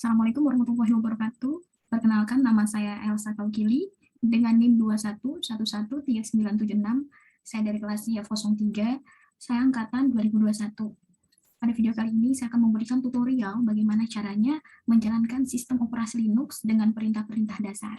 Assalamualaikum warahmatullahi wabarakatuh. Perkenalkan, nama saya Elsa Kaukili dengan NIM 21113976. Saya dari kelas IF 03. Saya angkatan 2021. Pada video kali ini saya akan memberikan tutorial bagaimana caranya menjalankan sistem operasi Linux dengan perintah-perintah dasar.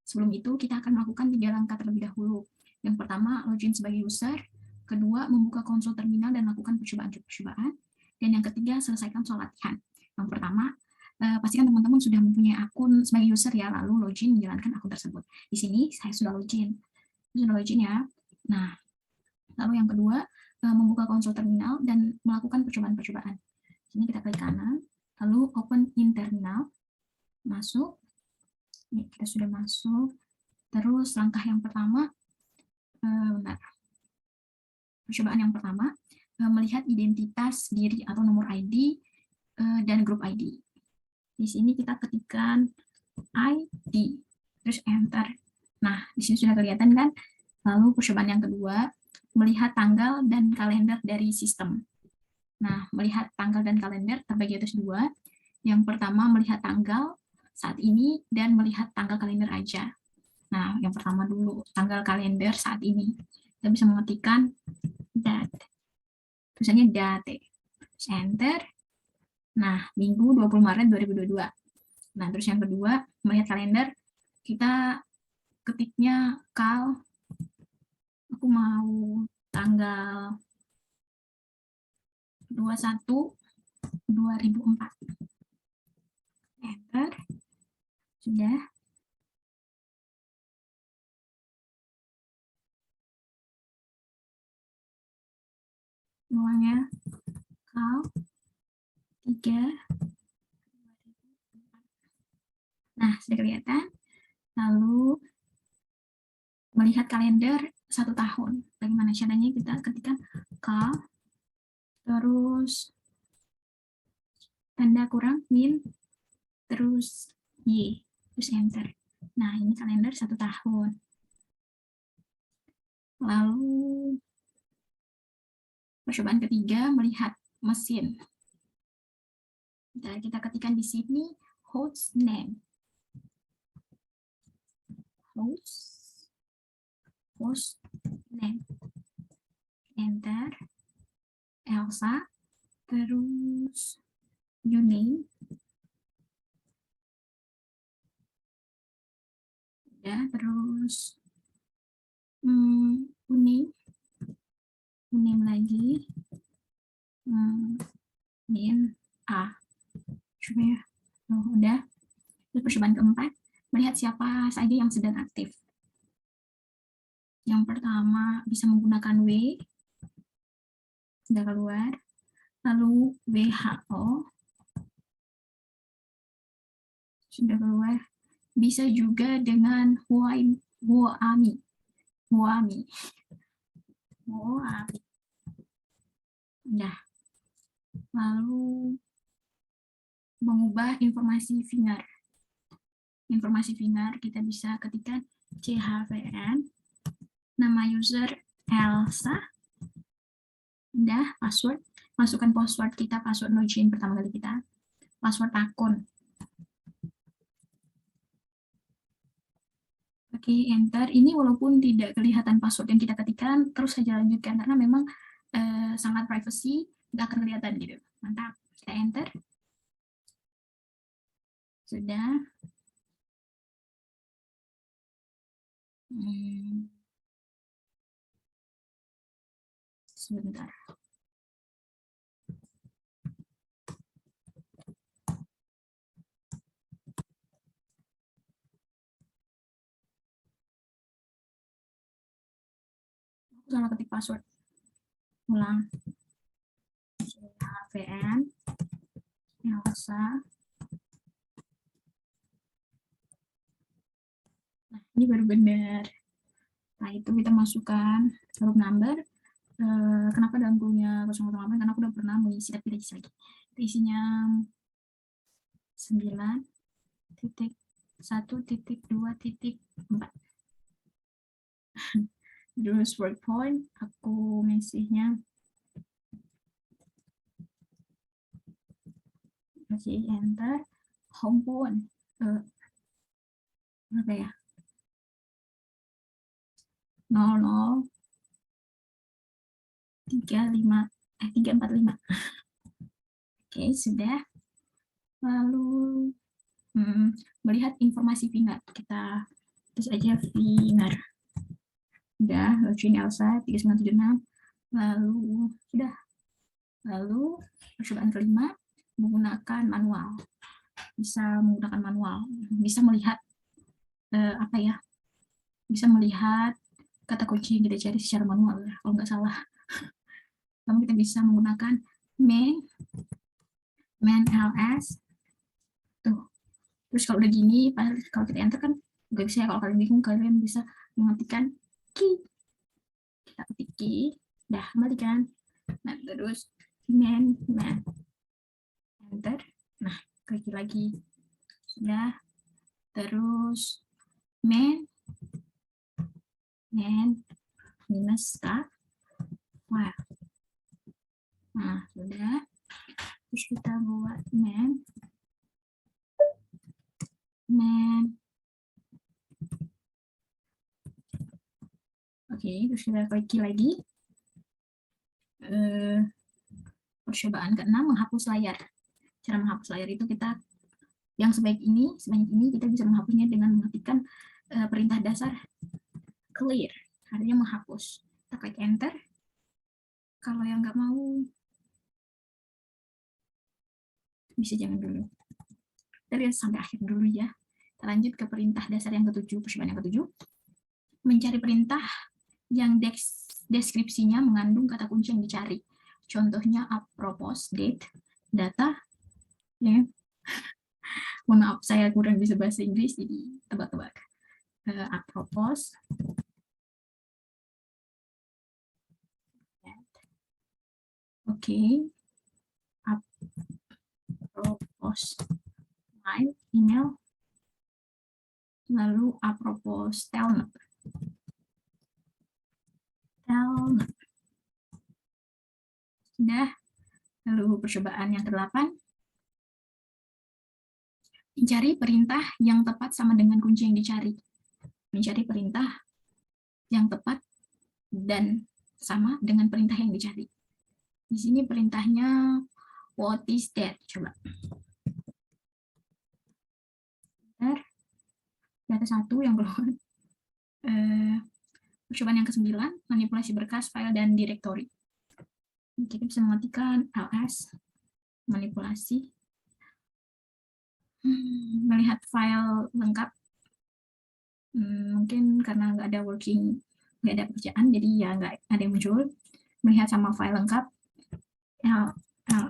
Sebelum itu, kita akan melakukan 3 langkah terlebih dahulu. Yang pertama, login sebagai user. Kedua, membuka konsol terminal dan lakukan percobaan. Dan yang ketiga, selesaikan soal latihan. Yang pertama, pastikan teman-teman sudah mempunyai akun sebagai user ya, lalu login menjalankan akun tersebut. Di sini saya sudah login ya. Nah, lalu yang kedua, membuka konsol terminal dan melakukan percobaan. Sini kita klik kanan, lalu open in terminal, masuk. Ini kita sudah masuk. Terus langkah yang pertama, percobaan yang pertama, melihat identitas diri atau nomor ID dan grup ID. Di sini kita ketikkan ID, terus enter. Nah, di sini sudah kelihatan kan? Lalu percobaan yang kedua, melihat tanggal dan kalender dari sistem. Nah, melihat tanggal dan kalender terbagi atas dua. Yang pertama melihat tanggal saat ini dan melihat tanggal kalender aja. Nah, yang pertama dulu, tanggal kalender saat ini. Kita bisa mengetikkan date. Tulisannya date. Terus enter. Nah, Minggu 20 Maret 2022. Nah, terus yang kedua, melihat kalender, kita ketiknya aku mau tanggal 21/2004. Enter. Sudah. Uangnya kal 3. Nah, sudah kelihatan. Lalu melihat kalender 1 tahun. Bagaimana caranya? Kita ketikkan kal, terus tanda kurang min, terus y, terus enter. Nah, ini kalender 1 tahun. Lalu percobaan ketiga, melihat mesin. Kita ketikkan di sini host name. Host name. Enter. Elsa. Terus uname. Ya, terus uname lagi. Min A. Coba ya. Udah. Terus percobaan keempat, melihat siapa saja yang sedang aktif. Yang pertama bisa menggunakan W, sudah keluar. Lalu WHO, sudah keluar. Bisa juga dengan Woami. Udah. Lalu mengubah informasi VNAR. Informasi VNAR kita bisa ketikkan CHVN, nama user Elsa, udah, password, masukkan password kita, password login pertama kali kita, password akun. Oke, enter. Ini walaupun tidak kelihatan password yang kita ketikkan, terus saja lanjutkan karena memang sangat privacy, nggak akan kelihatan gitu. Mantap, kita enter. Sudah. Sebentar. Salah ketik password. Ulang. CHVN Elsa. Nah, ini baru benar. Nah, itu kita masukkan huruf number. Kenapa dalam punya 008? Karena aku udah pernah mengisi, tapi kita isi lagi. Isinya 9.1.2.4. Terus wordpoint, aku ngasihnya oke, enter. home phone. Berapa ya? 345. Oke, sudah. Lalu melihat informasi Vingar. Kita terus aja Vingar. Udah, login Elsa 3976. Lalu sudah. Lalu percobaan kelima menggunakan manual. Bisa menggunakan manual. Bisa melihat apa ya? Bisa melihat kata kunci yang kita cari secara manual ya, kalau nggak salah. Lalu kita bisa menggunakan main ls. Tuh. Terus kalau udah gini, kalau kita enter kan nggak bisa ya. Kalau kalian bingung, kalian bisa mengetikkan key. Kita ketik key, dah kembalikan. Nah, terus main enter. Nah, klik lagi. Sudah. Terus main minus start file. Nah, sudah. Terus kita buat main. Oke, terus kita klik lagi. Percobaan ke-6 menghapus layar. Cara menghapus layar itu kita yang sebanyak ini kita bisa menghapusnya dengan mengetikkan perintah dasar clear, artinya menghapus. Kita klik enter. Kalau yang nggak mau, bisa jangan dulu. Kita lihat sampai akhir dulu ya. Kita lanjut ke perintah dasar yang ke-7, percobaan yang ke-7. Mencari perintah yang deskripsinya mengandung kata kunci yang dicari. Contohnya apropos, date, data. Ya. Mohon maaf, saya kurang bisa bahasa Inggris, jadi tebak-tebak. Apropos. Oke. Apropos mail, email. Lalu apropos telnet. Sudah. Lalu percobaan yang ke-8. Mencari perintah yang tepat sama dengan kunci yang dicari. Mencari perintah yang tepat dan sama dengan perintah yang dicari. Di sini perintahnya what is that? Coba. Data 1 yang keluar. Percobaan yang ke-9, manipulasi berkas, file, dan direktori. Kita bisa mengetikkan ls, manipulasi, melihat file lengkap. Mungkin karena nggak ada nggak ada pekerjaan, jadi ya nggak ada yang muncul. Melihat sama file lengkap,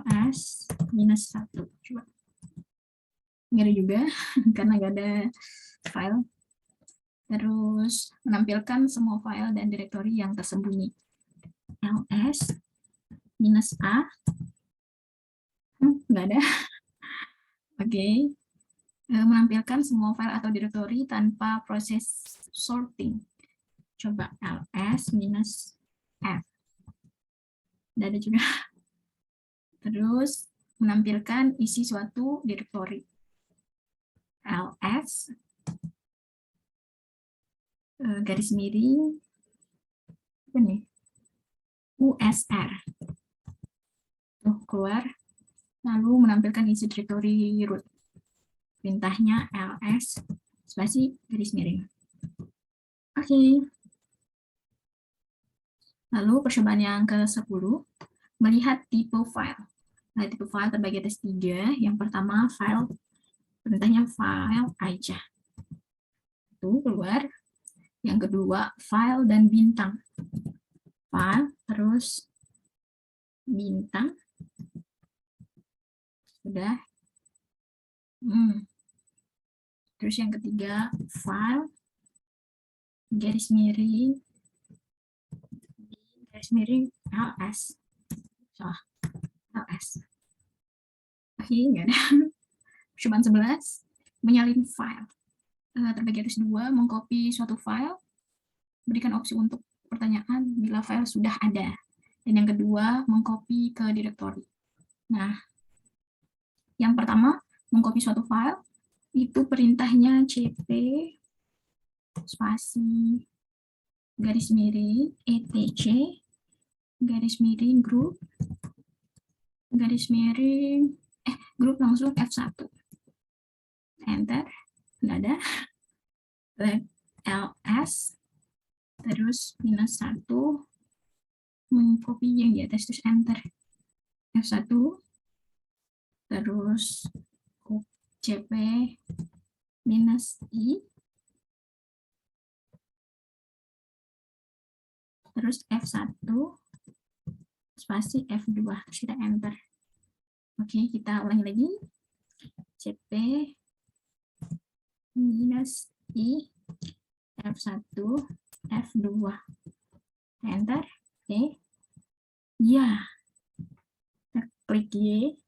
ls-1. Coba. Nggak ada juga, karena nggak ada file. Terus menampilkan semua file dan direktori yang tersembunyi. ls-a. Nggak ada. Oke. Menampilkan semua file atau direktori tanpa proses sorting. Coba ls-f. Nggak ada juga. Terus menampilkan isi suatu direktori. ls garis miring apa nih? usr. Tuh keluar. Lalu menampilkan isi direktori root. Perintahnya ls spasi garis miring. Oke. Lalu percobaan yang ke-10, melihat tipe file. Nah, tipe file terbagi atas 3. Yang pertama file, perintahnya file aja. Itu keluar. Yang kedua file dan bintang. File terus bintang. Sudah. Terus yang ketiga file garis miring ls. Salah. ls. Oke, enggak ada. Percobaan 11, menyalin file. Terbagi atas 2, mengcopy suatu file, berikan opsi untuk pertanyaan bila file sudah ada. Dan yang kedua, mengcopy ke direktori. Nah, yang pertama, mengcopy suatu file, itu perintahnya cp spasi garis miring etc garis miring grup garis miring grup langsung F1, enter, nggak ada, ls, terus -1, mengcopy yang di atas, terus enter, F1, terus cp -i, terus F1, spasi F2, kita enter. Oke, kita ulangi lagi, cp -i, F1, F2, enter. Oke, ya, kita klik Y.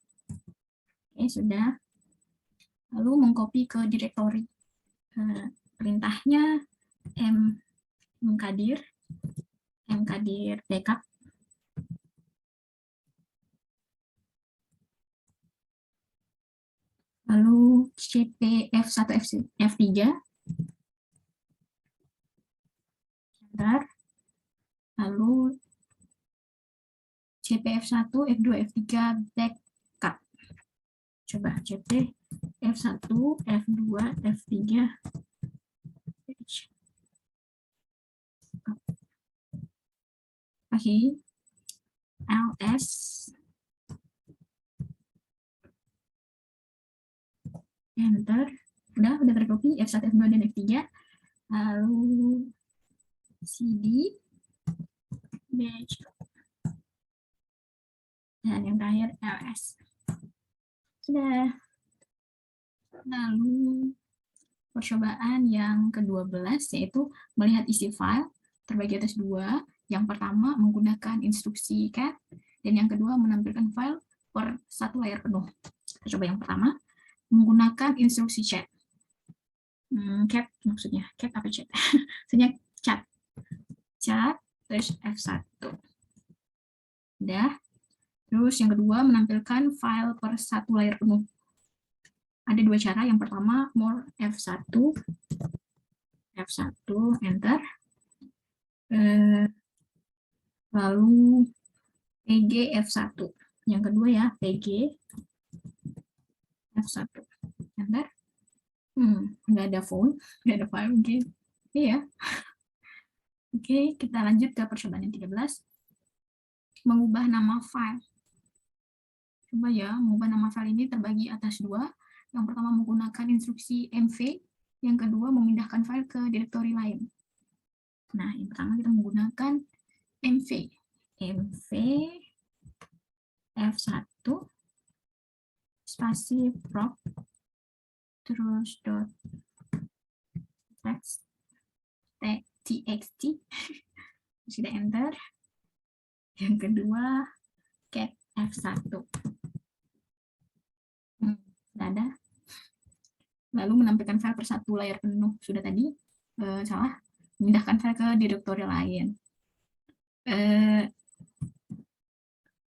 Oke, sudah. Lalu mengcopy ke direktori. Perintahnya mkdir backup. Lalu cp F1 F3, enter. Lalu cp F1 F2 F3 backup. Coba cp F1 F2 F3 oke, ls, enter. Udah tercopy F1 F2 dan F3. Lalu cd backup, dan yang terakhir ls. Sudah. Lalu percobaan yang ke-12 yaitu melihat isi file terbagi atas dua. Yang pertama menggunakan instruksi cat, dan yang kedua menampilkan file per satu layar penuh. Kita coba yang pertama, menggunakan instruksi chat. Cat maksudnya, cat apa chat? Maksudnya chat. Chat, terus F1. Udah. Terus yang kedua menampilkan file per satu layar penuh. Ada dua cara. Yang pertama, more F1, enter. Lalu PG F1. Yang kedua ya, PG F1, enter. Nggak ada phone, nggak ada file mungkin. Iya. Oke, kita lanjut ke percobaan yang 13. Mengubah nama file. Coba ya, mengubah nama file ini terbagi atas dua. Yang pertama menggunakan instruksi mv, yang kedua memindahkan file ke direktori lain. Nah, yang pertama kita menggunakan mv F1 spasi proc terus dot txt sudah enter. Yang kedua cat F1, sudah ada. Lalu menampilkan file per satu layar penuh, sudah tadi, salah, memindahkan file ke direktori lain.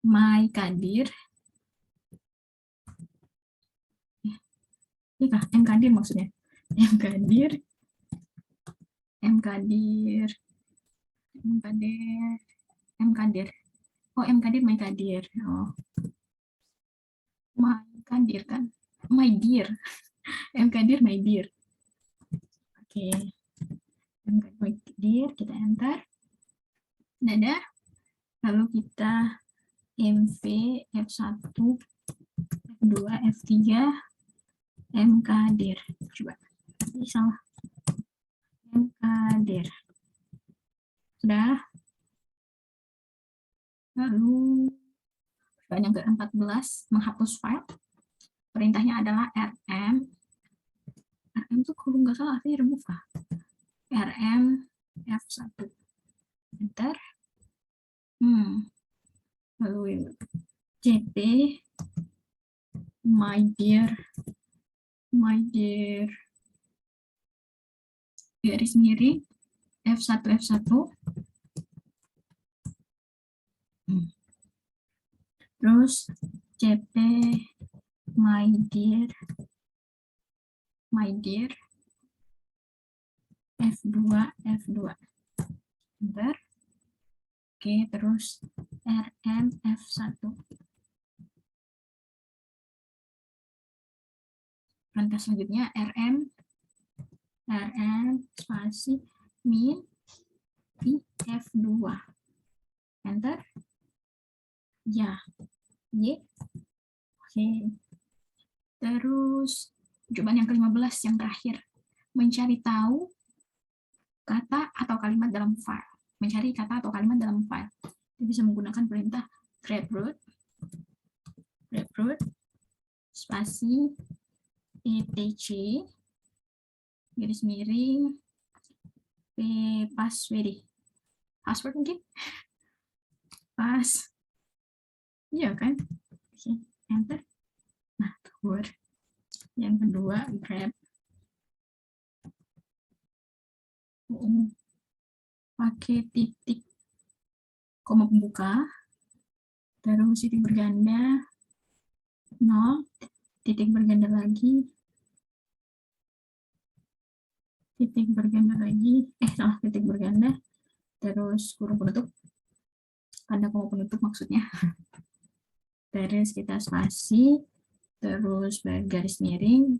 mkdir, ini kah mkdir maksudnya, mkdir oh mkdir mykadir, oh mykadir kan, my dear, mkdir my dear. Oke, mkdir my dear, kita enter. Dadah. Lalu kita mv F1 F2 F3 mkdir, coba ini salah, mkdir. Sudah. Lalu yang ke-14 menghapus file. Perintahnya adalah rm itu kalau nggak salah artinya remove kah? Rm F1, enter. Lalu cp my dear garis miring F1 terus cp my dear, F2, enter. Oke, terus RM F1. Perintah selanjutnya RM spasi min F2. Enter. Ya, Y. Oke. Terus cobaan yang ke-15 yang terakhir. Mencari tahu kata atau kalimat dalam file. Mencari kata atau kalimat dalam file. Kita bisa menggunakan perintah greproot spasi etc garis miring password mungkin iya kan, enter. Nah, word yang kedua grab pakai titik koma pembuka, terus titik berganda 0, titik berganda lagi, titik berganda, terus kurung penutup, tanda koma penutup maksudnya. Terus kita spasi, terus garis miring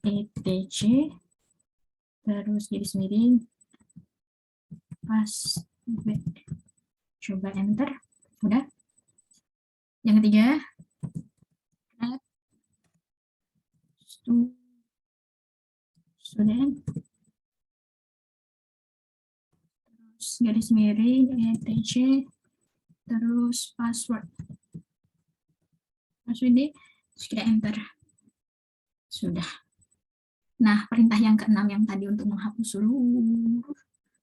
etc, terus garis miring password. Coba enter. Udah. Yang ketiga, student, terus garis miring etc, terus password ini, terus kita enter. Sudah. Nah, perintah yang keenam yang tadi untuk menghapus seluruh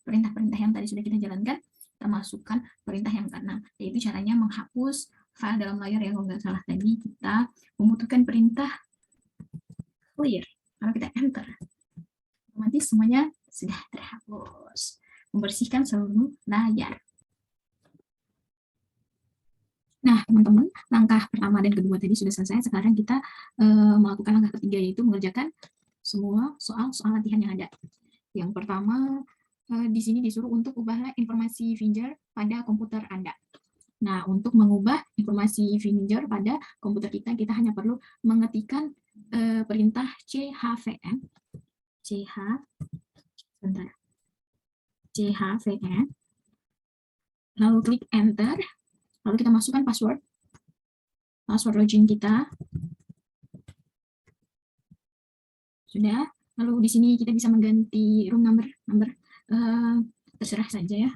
perintah-perintah yang tadi sudah kita jalankan, kita masukkan perintah yang keenam, yaitu caranya menghapus file dalam layar. Yang kalau nggak salah tadi kita membutuhkan perintah clear. Kalau kita enter, otomatis semuanya sudah terhapus. Membersihkan seluruh layar. Nah, teman-teman, langkah pertama dan kedua tadi sudah selesai. Sekarang kita melakukan langkah ketiga, yaitu mengerjakan semua soal-soal latihan yang ada. Yang pertama, di sini disuruh untuk ubahlah informasi Finger pada komputer Anda. Nah, untuk mengubah informasi Finger pada komputer kita hanya perlu mengetikkan perintah chvn, chvn, lalu klik enter, lalu kita masukkan password login kita. Sudah, lalu di sini kita bisa mengganti room number terserah saja ya.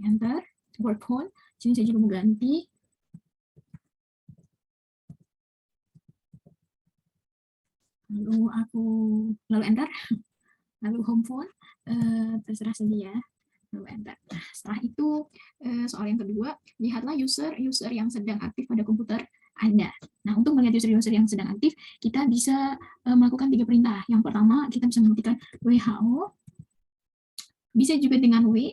Enter, work phone, sini saya juga mau ganti. Lalu enter, lalu home phone, terserah saja ya. Lalu enter. Nah, setelah itu soal yang kedua, lihatlah user yang sedang aktif pada komputer Anda. Nah, untuk melihat user yang sedang aktif, kita bisa melakukan 3 perintah. Yang pertama, kita bisa mengetikkan WHO, bisa juga dengan W,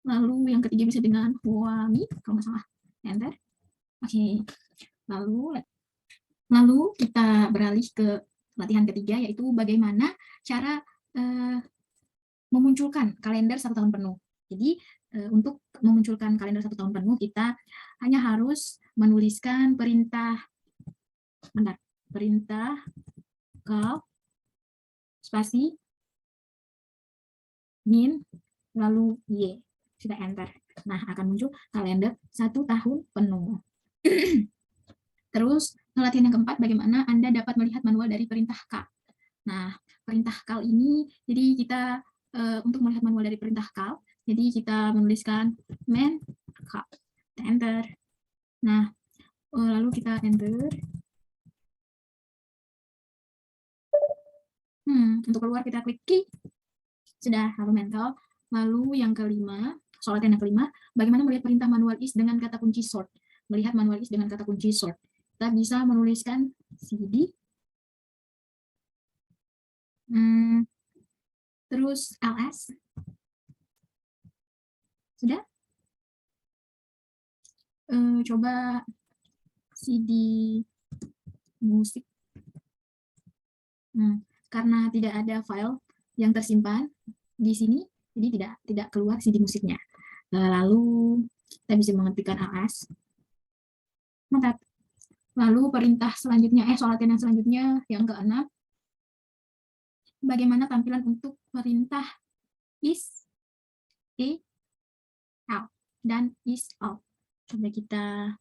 lalu yang ketiga bisa dengan Huami, kalau nggak salah. Enter. Oke. Lalu kita beralih ke latihan ketiga, yaitu bagaimana cara memunculkan kalender 1 tahun penuh. Jadi untuk memunculkan kalender 1 tahun penuh, kita hanya harus menuliskan perintah call spasi min lalu y. Sudah enter. Nah, akan muncul kalender 1 tahun penuh. Terus latihan yang keempat, bagaimana Anda dapat melihat manual dari perintah call. Nah, perintah call ini, jadi kita untuk melihat manual dari perintah call, jadi kita menuliskan man call, kita enter. Nah, lalu kita enter. Untuk keluar kita klik key. Sudah, lalu mental. Lalu yang kelima, soal latihan yang kelima, bagaimana melihat perintah manual is dengan kata kunci sort. Melihat manual is dengan kata kunci sort. Kita bisa menuliskan cd, terus ls. Sudah? Coba CD musik. Karena tidak ada file yang tersimpan di sini, jadi tidak keluar CD musiknya. Lalu kita bisa mengetikkan ls. Mantap. Lalu perintah selanjutnya, soal latihan yang selanjutnya yang ke-6. Bagaimana tampilan untuk perintah is, out, dan is out. Coba kita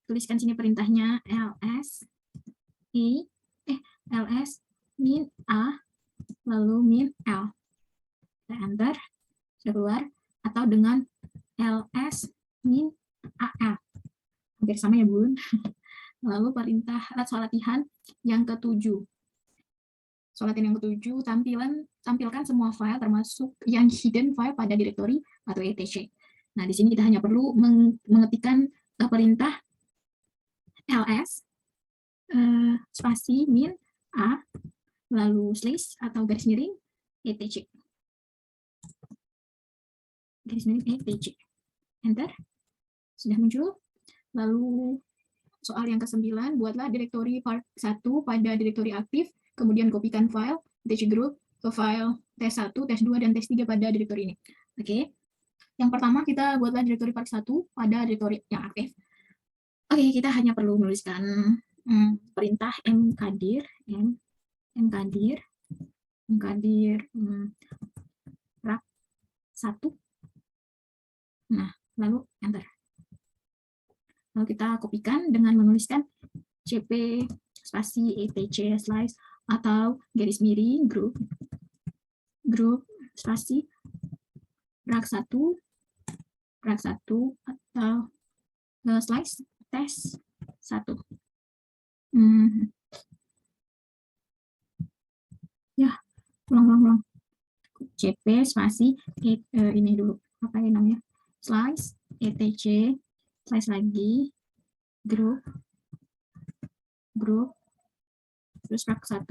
tuliskan sini perintahnya ls ls min a lalu min l. Kita enter, sudah keluar. Atau dengan ls min al. Hampir sama ya, Bun. Lalu perintah soal latihan yang ke-7. Soal latihan yang ke-7, tampilkan semua file termasuk yang hidden file pada direktori atau etc. Nah, di sini kita hanya perlu mengetikkan perintah ls spasi min a lalu slash atau garis miring etc. Garis miring etc. Enter. Sudah muncul. Lalu soal yang ke-9, buatlah direktori part 1 pada direktori aktif, kemudian kopikan file th group ke file tes1, tes2, dan tes3 pada direktori ini. Oke. Yang pertama kita buatlah direktori part 1 pada direktori yang aktif. Oke, kita hanya perlu menuliskan perintah mkdir rak 1. Nah, lalu enter. Lalu kita kopikan dengan menuliskan cp spasi etc slice atau garis miring grup spasi rak 1 atau slice tes 1. Ya, ulang. cp spasi ini dulu, apa ya namanya, slice etc slice lagi grup terus rak 1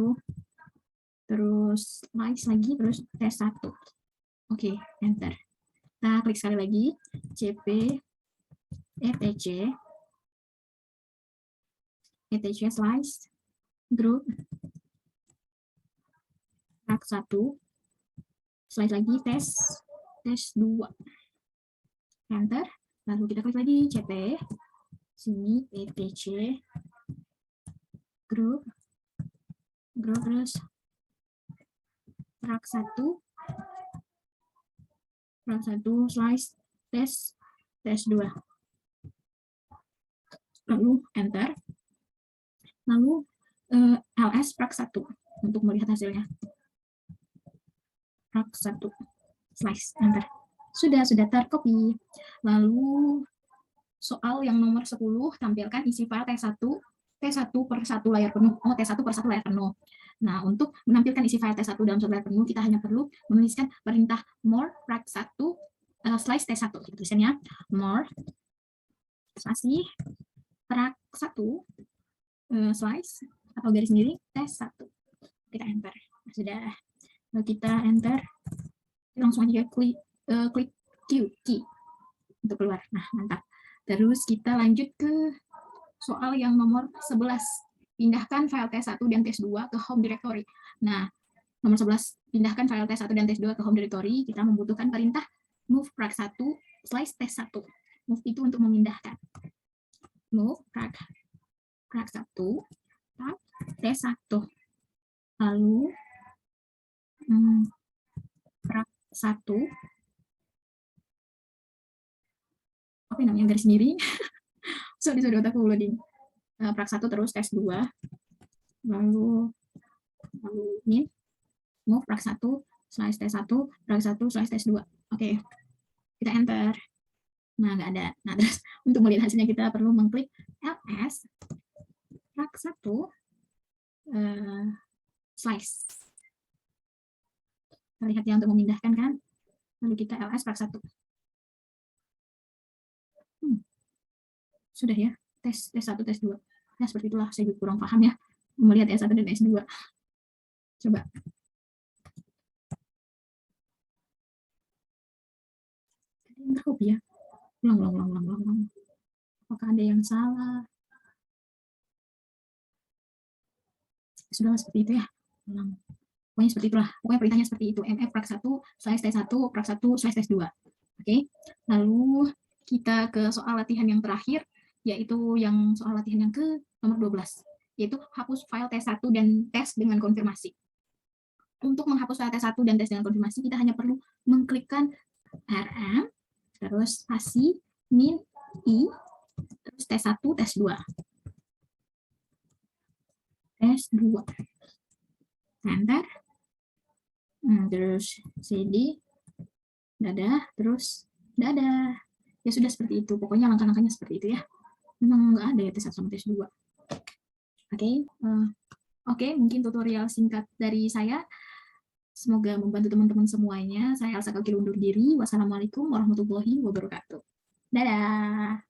terus slice lagi terus tes 1. Oke, enter. Kita klik sekali lagi cp etc slice grup rak 1 slice lagi tes 2. Enter. Lalu kita klik lagi cp sini etc grup terus rak 1 slice tes 2. Lalu enter. Lalu ls rak 1 untuk melihat hasilnya. Rak 1 slice enter. Sudah tercopy. Lalu soal yang nomor 10, tampilkan isi file T1 per 1 layar penuh. T1 per 1 layar penuh. Nah, untuk menampilkan isi file T1 dalam 1 layar penuh, kita hanya perlu menuliskan perintah more rak 1 slice T1. Tulisannya more spasi rak 1 slice atau garis miring T1. Kita enter. Nah, sudah. Lalu kita enter. Langsung aja klik Q key untuk keluar. Nah, mantap. Terus kita lanjut ke soal yang nomor 11. Pindahkan file tes 1 dan tes 2 ke home directory. Nah, nomor 11, pindahkan file tes 1 dan tes 2 ke home directory. Kita membutuhkan perintah move rak 1 slice tes 1. Move itu untuk memindahkan. Move rak 1 tes 1. Lalu rak 1 apa namanya, garis miring. sorry otakku loading. Rak 1 terus tes 2. Lalu min move rak 1 slice tes 1 rak 1 slice tes 2. Oke. Kita enter. Nah, nggak ada. Nah, terus untuk melihat hasilnya kita perlu mengklik ls rak 1 slice. Terlihat ya untuk memindahkan kan. Lalu kita ls rak 1. Sudah ya, tes 1, tes 2. Ya, seperti itulah, saya kurang paham ya, melihat S1 dan S2. Coba. Ada yang tercopy ya? Ulang. Apakah ada yang salah? Sudah seperti itu ya. Pokoknya seperti itulah. Pokoknya perintahnya seperti itu. MF prak 1 slash T1 prak 1 slash T2. Oke. Lalu kita ke soal latihan yang terakhir, yaitu yang soal latihan yang ke nomor 12, yaitu hapus file T1 dan tes dengan konfirmasi. Untuk menghapus file T1 dan tes dengan konfirmasi, kita hanya perlu mengklikkan rm, terus spasi, min, i, terus T1, tes 2. Tes 2. Enter. Terus cd, dadah, terus dadah. Ya sudah seperti itu. Pokoknya langkah-langkahnya seperti itu ya. Memang nggak ada ya tes 1 sama tes 2. Oke, mungkin tutorial singkat dari saya. Semoga membantu teman-teman semuanya. Saya Elsa Kakil undur diri. Wassalamualaikum warahmatullahi wabarakatuh. Dadah.